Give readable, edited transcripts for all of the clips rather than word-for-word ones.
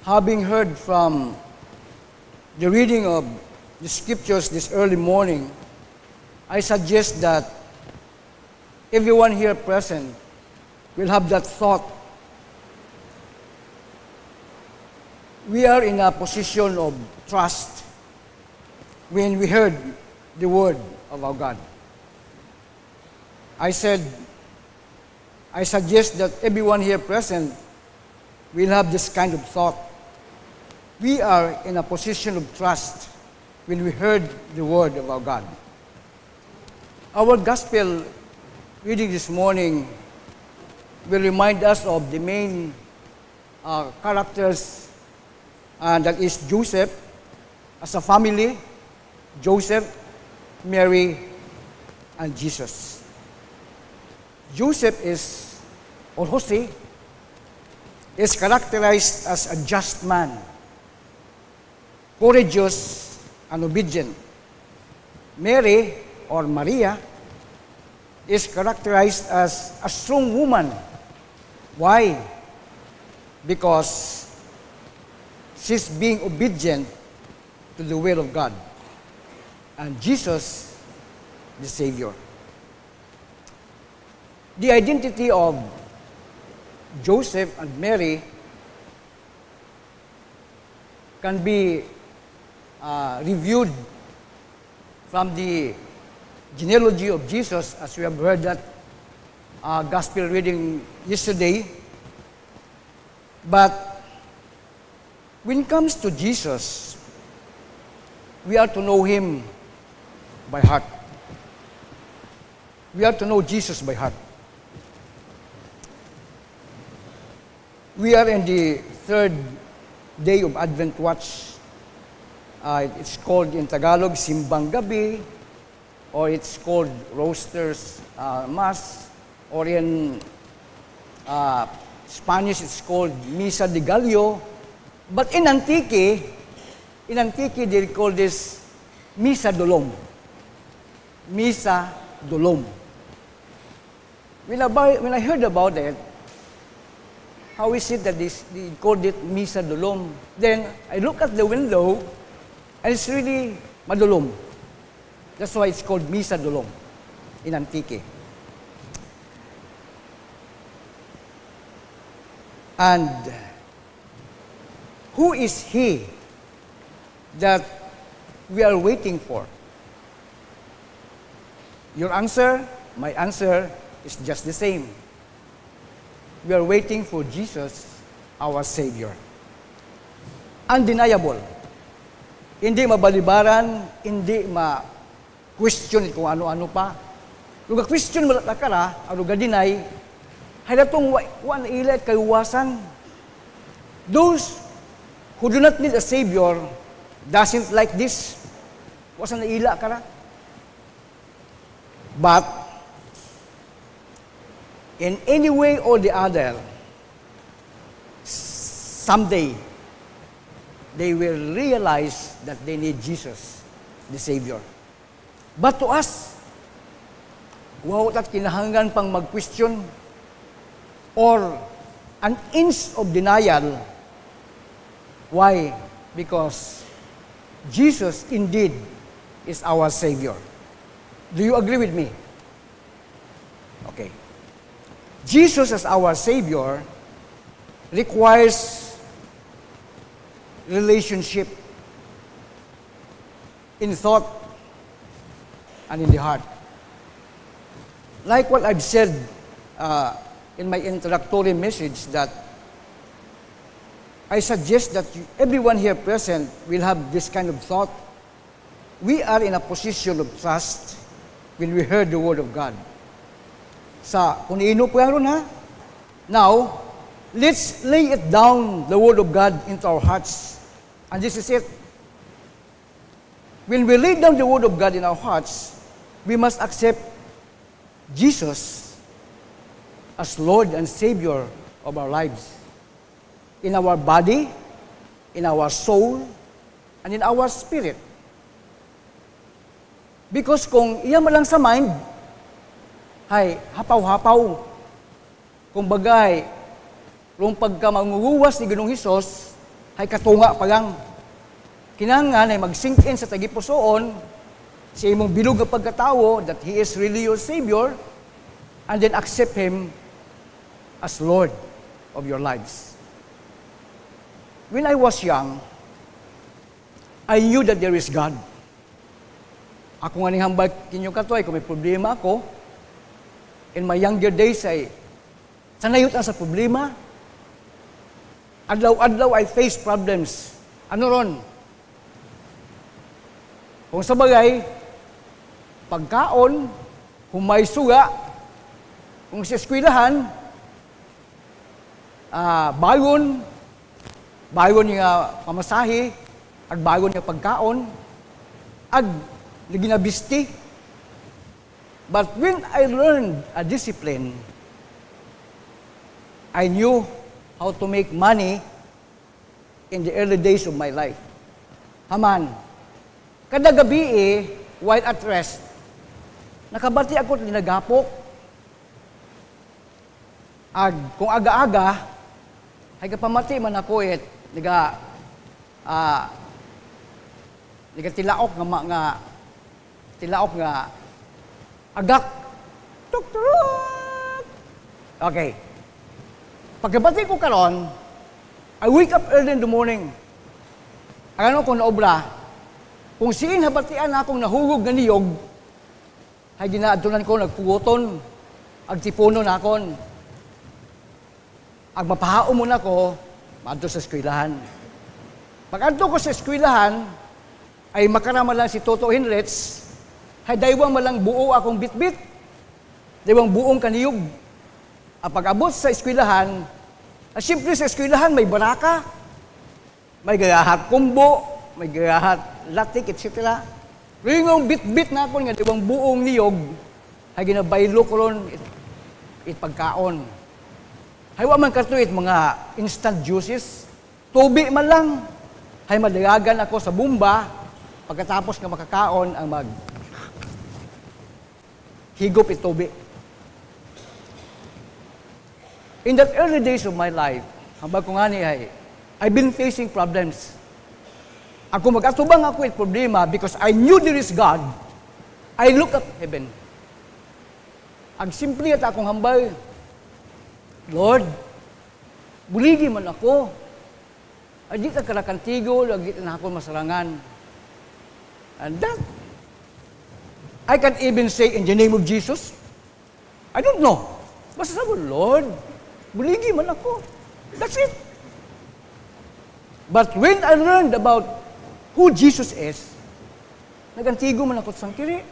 Having heard from the reading of the scriptures this early morning, I suggest that everyone here present will have that thought. We are in a position of trust when we heard the word of our God. I suggest that everyone here present will have this kind of thought. We are in a position of trust when we heard the word of our God. Our gospel reading this morning will remind us of the main characters, that is Joseph as a family, Joseph, Mary, and Jesus. Joseph Jose is characterized as a just man, courageous and obedient. Mary, or Maria, is characterized as a strong woman. Why? Because she's being obedient to the will of God. And Jesus, the Savior. The identity of Joseph and Mary can be reviewed from the genealogy of Jesus, as we have heard that gospel reading yesterday. But when it comes to Jesus, we are to know Him by heart. We are to know Jesus by heart. We are in the third day of Advent Watch. It's called in Tagalog, Simbang Gabi, or it's called Roasters Mass, or in Spanish it's called Misa de Gallo. But in Antique they call this Misa Dolom. Misa Dolom. When I heard about it, how is it that they called it Misa Dolom? Then I look at the window, and it's really madolom. That's why it's called Misa Dolom in Antique. And who is He that we are waiting for? Your answer, my answer, is just the same. We are waiting for Jesus, our Savior. Undeniable. Hindi mabalibaran, hindi ma-question kung ano-ano pa. Kung question mo lang kara, ano ga-deny, halatong wan ilat kayuwasan. Those who do not need a Savior doesn't like this. Wasan na ila kara. But in any way or the other, someday, they will realize that they need Jesus, the Savior. But to us, wow, at kinahanglan pang mag-question or an inch of denial. Why? Because Jesus indeed is our Savior. Do you agree with me? Okay. Jesus as our Savior requires relationship in thought and in the heart. Like what I've said in my introductory message, that I suggest that everyone here present will have this kind of thought. We are in a position of trust when we heard the Word of God. Sa kunino po yan ha? Now, let's lay it down, the Word of God, into our hearts. And this is it. When we lay down the Word of God in our hearts, we must accept Jesus as Lord and Savior of our lives. In our body, in our soul, and in our spirit. Because kung iya man lang sa mind, hay, hapaw-hapaw. Kung bagay, kung pagka manguguwas ni Ginoong Hesus, hay katunga pa lang. Kinahanglan ay mag-sink in sa tagipusoon sa imong bilog nga pagkatawo that He is really your Savior, and then accept Him as Lord of your lives. When I was young, I knew that there is God. Ako nga ning hambal kinyo katoy, kung may problema ako, in my younger days ay sanayot ang sa problema. Adlaw-adlaw I face problems. Ano ron? Kung sa bagay, pagkaon, humay suga, kung sa eskwelahan, bagon yung pamasahe, at bagon yung pagkaon, ag liginabisti. But when I learned a discipline, I knew how to make money in the early days of my life. Haman, kada gabi while at rest, nakabati ako at linagapok. Kung aga-aga, ay kapamati man ako tilaok nga agak. Tuk-tuk! Okay. Pagkabati ko karon, I wake up early in the morning. Ano ko naobra? Kung siin habatian akong nahugog nga niyog, ay ginaadtunan ko, nagpugoton, agtipuno na akon. Ag mapahao mo na ko, maadto sa eskwelahan. Pag adto ko sa eskwelahan, ay makarama lang si Toto Henrets, ay daywang malang buo akong bitbit, daywang buong kaniyog. Pag abot sa eskwelahan, siyempre sa eskwelahan may baraka, may gayahat kumbo, may gayahat latik, etc. Ringong bit-bit na ako nga daywang buong niyog, ay ginabaylo ko ron pagkaon. Haywa man katuit mga instant juices, tubi man lang, hay madagagan ako sa bumba, pagkatapos nga makakaon ang higop itubi. In that early days of my life, hambag ko nga I've been facing problems. Ako mag-atubang ako it problema because I knew there is God. I look at heaven. Ang simple at akong hambal, Lord, buligi man ako. Ay di ka karakantigo, lagi na ako masarangan. And that, I can't even say in the name of Jesus. I don't know. Basta sabi, Lord, buligi man ako. That's it. But when I learned about who Jesus is, nagantigo man ako sa kiri.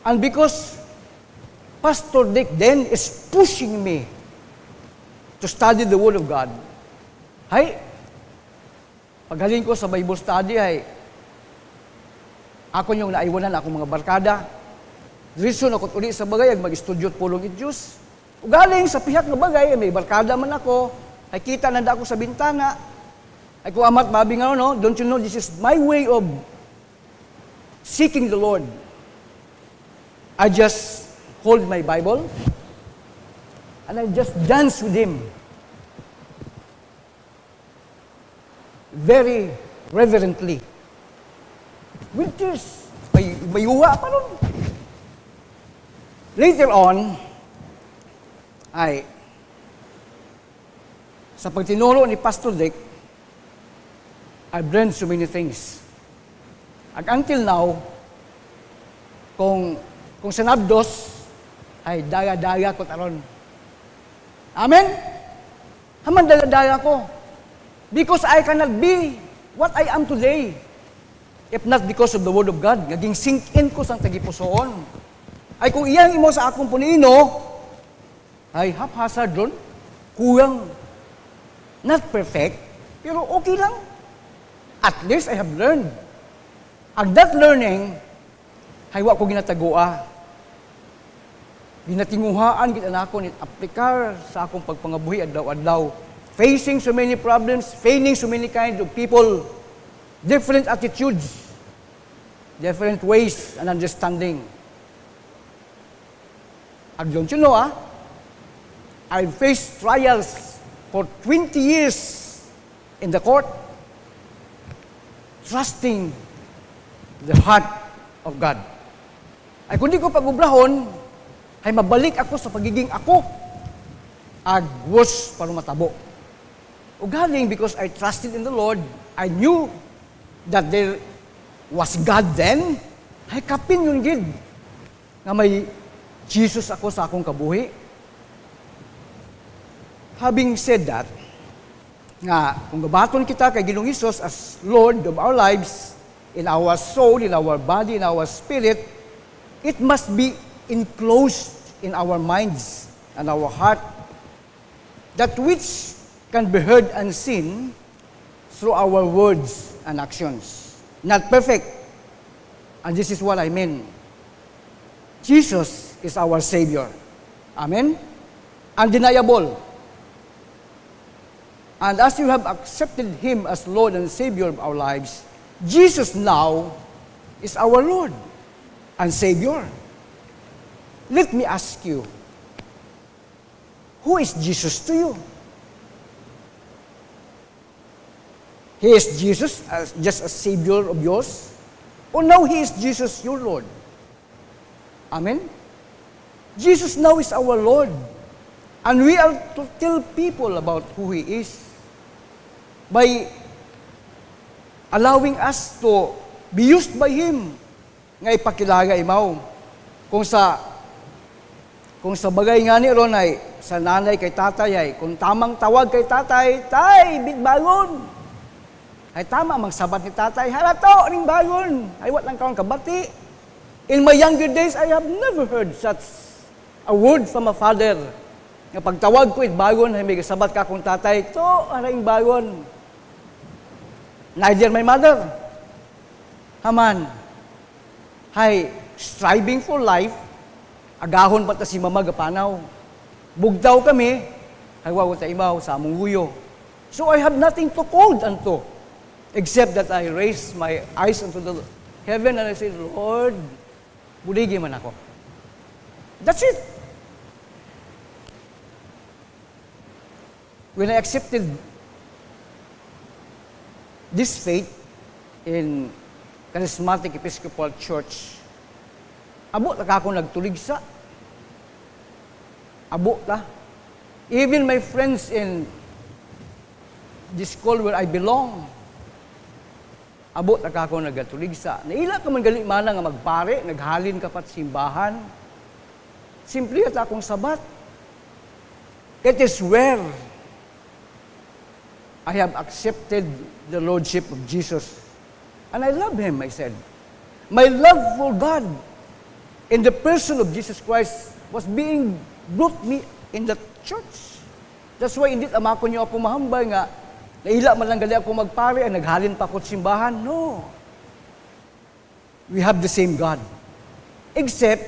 And because Pastor Dick then is pushing me to study the Word of God, paghalin ko sa Bible study, ako yung naiwanan akong mga barkada. Reason ako uli sa bagay, mag-studio at pulong it Diyos. Ugaling sa pihak na bagay, may barkada man ako, ay kita nanda ako sa bintana, ay kung amat mabi nga, no? Don't you know, this is my way of seeking the Lord. I just hold my Bible, and I just dance with Him. Very reverently. With tears. May uwa pa ron. Later on, sa pagtinuro ni Pastor Dick, I've learned so many things. At until now, kung sanabdos, ay daya-daya ko taron. Amen? Haman daya-daya ko. Because I cannot be what I am today. If not because of the Word of God, naging sink in ko sa tagipusoon. Ay kung iyang imo sa akong punino, ay haphazard ron, kulang. Not perfect, pero okay lang. At least I have learned. Ang that learning, haywa ko ginatagua. Ginatinguhaan, gitanakon, aplikar sa akong pagpangabuhi adlaw-adlaw. Facing so many problems, failing so many kinds of people, different attitudes, different ways and understanding. And don't you know, I faced trials for 20 years in the court, trusting the heart of God. Ay kundi ko pagubrahon, ay mabalik ako sa pagiging ako, agwas para matabo. O galing, because I trusted in the Lord, I knew that there was God then, ay kapin yun gid, nga may Jesus ako sa akong kabuhi. Having said that, nga kung gabaton kita kay Ginoong Hesus as Lord of our lives, in our soul, in our body, in our spirit, it must be enclosed in our minds and our heart, that which can be heard and seen through our words and actions. Not perfect. And this is what I mean. Jesus is our Savior. Amen? Undeniable. And as you have accepted Him as Lord and Savior of our lives, Jesus now is our Lord and Savior. Let me ask you, who is Jesus to you? He is Jesus as just a Savior of yours? Or now He is Jesus your Lord? Amen? Jesus now is our Lord. And we are to tell people about who He is by allowing us to be used by Him nga ipakilala imaw. Kung sa bagay nga ni ron ay sa nanay kay tatay ay kung tamang tawag kay tatay, tay, bitbangon. Ay tama magsabat ni tatay, halato ning bangon. Ay wat lang kaon kabati. In my younger days, I have never heard such a word from a father. Nga pagtawag ko, bagon, ay may sabat ka kung tatay, to, aring bagon. Neither my mother. Haman. Hay, striving for life, agahon pa ta si mama gapanaw. Bugtaw kami, ay waw ta imaw sa among guyo. So I have nothing to call unto, except that I raise my eyes unto the heaven and I say, Lord, buligi man ako. That's it. When I accepted this faith in Charismatic Episcopal Church, abo na ako nagtuligsa. Abo ta. Even my friends in this school where I belong, abo na ako nagtuligsa. Naila ka man gali mana nga magpare, naghalin ka pat simbahan. Simple at akong sabat. It is where I have accepted the Lordship of Jesus. And I love Him, I said. My love for God in the person of Jesus Christ was being brought me in the church. That's why hindi ama ko niyo ako mahambay nga, naila man lang gali ako magpare, ay naghalin pa ako simbahan. No. We have the same God. Except,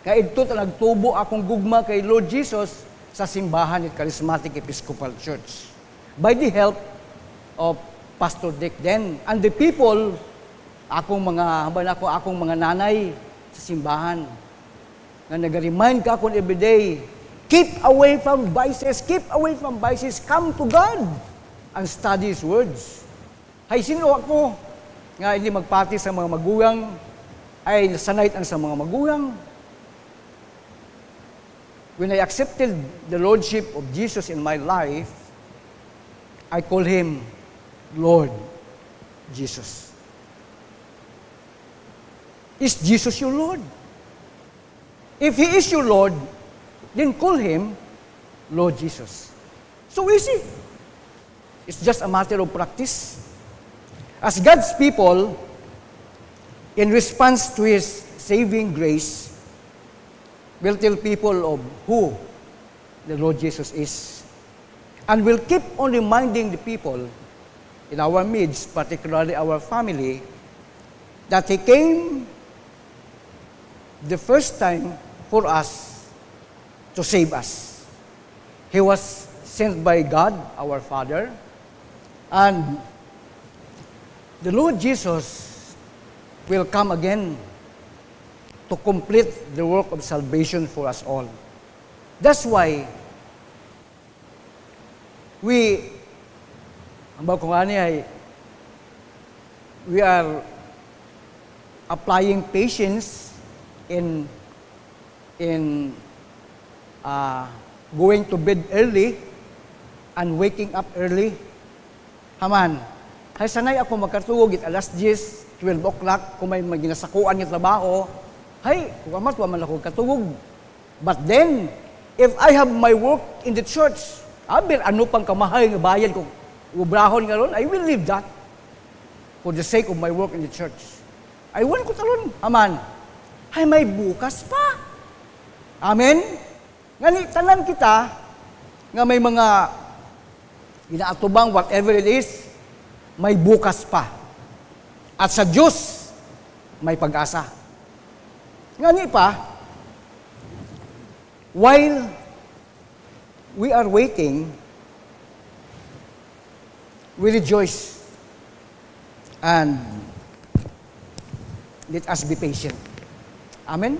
kaya ito nagtubo akong gugma kay Lord Jesus sa simbahan at Charismatic Episcopal Church. By the help of Pastor Dick then. And the people, akong mga nanay sa simbahan, na nag-remind ka akong everyday, keep away from vices, come to God, and study His words. Hay, sino ako, nga hindi magpati sa mga magulang, ay nasanay ang sa mga magulang. When I accepted the Lordship of Jesus in my life, I call Him Lord Jesus. Is Jesus your Lord? If He is your Lord, then call Him Lord Jesus. So easy. It's just a matter of practice. As God's people, in response to His saving grace, will tell people of who the Lord Jesus is. And we'll keep on reminding the people in our midst, particularly our family, that He came the first time for us to save us. He was sent by God, our Father, and the Lord Jesus will come again to complete the work of salvation for us all. That's why we Ang bago nga niya ay, we are applying patience in going to bed early and waking up early. Haman, hay sanay ako magkatulog it alas 10, 12 o'clock, kung may maginasakuan yung trabaho, hay, kung amat, waman ako katulog. But then, if I have my work in the church, abir, ano pang kamahay nga bayan kung ubrahon nga ron, I will leave that for the sake of my work in the church. I want ko talon, aman, hay may bukas pa. Amen? Ngani, tanan kita, nga may mga inaatubang, whatever it is, may bukas pa. At sa Diyos, may pag-asa. Ngani pa, while we are waiting, we rejoice and let us be patient. Amen?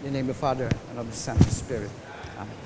In the name of the Father, and of the Son, and of the Spirit. Amen.